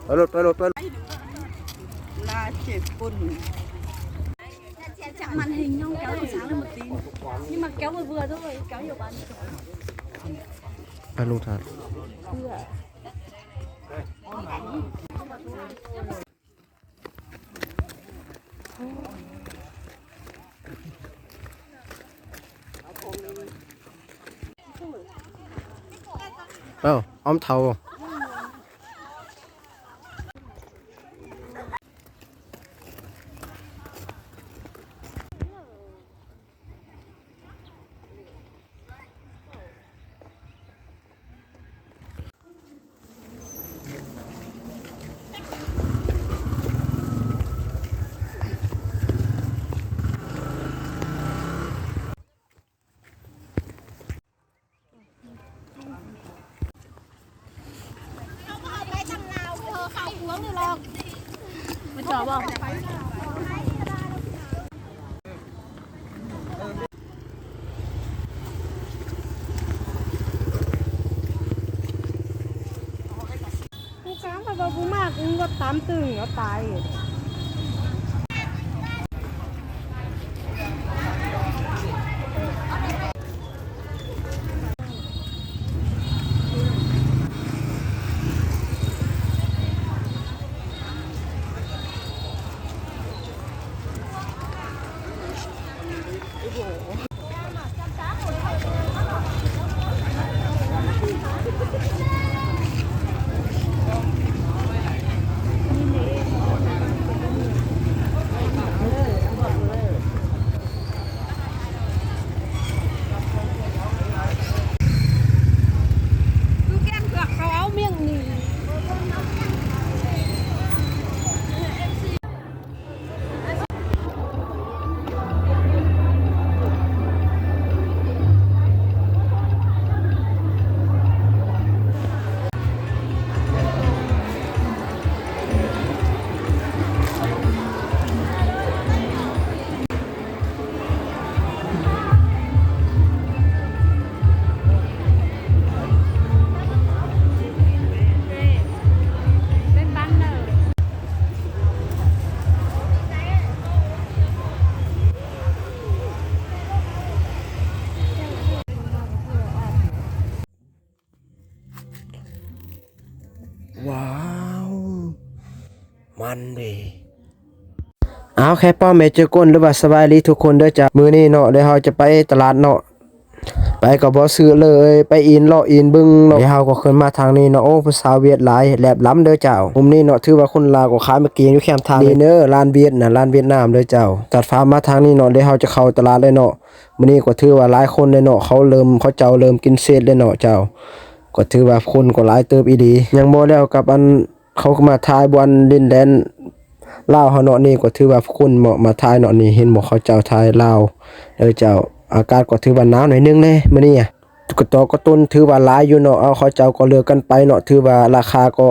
ไปรถลาเจ็บปุ่นchạm màn hình không kéo từ sáng lên một tí nhưng mà kéo vừa vừa thôi kéo nhiều bạn ไปลุงทานอ้อมเทาไม่จอบอกกูค้างไปบอกกูมากกูก็ตามตึงก็ตายว้าวมันดีเอาแค่ป้อแม่เจอก้นหรือว่าสบายดีทุกคนเด้อจ้ะมื้อนี้เนาะเดี๋ยวเราจะไปตลาดเนาะไปก็บ่ซื้อเลยไปอินเลาะอินบึงเนาะเดี๋ยวเราก็ขึ้นมาทางนี้เนาะโอ้ภาษาเวียดหลายแหลบล้ำเด้อเจ้ามุมนี้เนาะถือว่าคนลาวก็ขายมาเกียงอยู่แคมทางนี่เด้อร้านเวียดน่ะร้านเวียดนามเด้อเจ้าตัดฟ้ามาทางนี้เนาะเดี๋ยวเราจะเข้าตลาดเลยเนาะมื้อนี้ก็ถือว่าหลายคนเลยเนาะเขาเริ่มกินเศษเลยเนาะเจ้าก็ถือว่าคนก็หลายเติบอีดียังบ่แล้วกับอันเขาก็มาทายบอลดินแดนลาวเฮาเนาะนี่ก็ถือว่าคนเหมาะมาทายเนาะนี่เห็นบ่เขาเจ้าทายลาวเจ้าอากาศก็ถือว่าหนาวหน่อยนึงแน่มื้อนี้ก็ตอก็ต้นถือว่าหลายอยู่เนาะเอาเขาเจ้าก็เลือกกันไปเนาะถือว่าราคาก็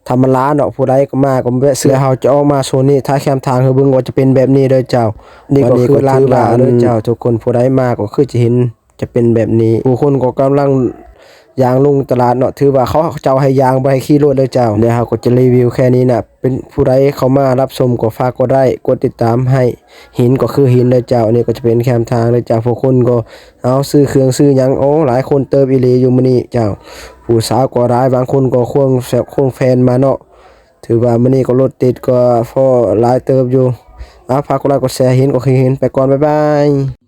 ธรรมดาเนาะผู้ใดก็มาก็แวะซื้อเฮาจะออกมาโซนนี้ถ้าแคมทางคือเบิ่งก็จะเป็นแบบนี้เด้อเจ้านี่ก็คือร้านลาเด้อเจ้าทุกคนผู้ใดมาก็คือจะเห็นจะเป็นแบบนี้ผู้คนก็กำลังยางลงตลาดเนาะถือว่าเขาเจ้าให้ยางบ่ให้ขี่รถเลยเจ้าเดี๋ยวเฮาก็จะรีวิวแค่นี้น่ะเป็นผู้ใดเข้ามารับชมก็ฝากกดไลค์กดติดตามให้หินก็คือหินเลยเจ้านี่ก็จะเป็นแคมทางเลยเจ้าผู้คนก็เอาซื้อเครื่องซื้อหยังโอ้หลายคนเติบอีหลีอยู่มื้อนี้เจ้าผู้สาวก็หลายบางคนก็ควงแฟนมาเนาะถือว่ามื้อนี้ก็รถติดก็พอหลายเติบอยู่ฝากกดไลค์กดแชร์หินก็คือหินไปก่อนบ๊ายบาย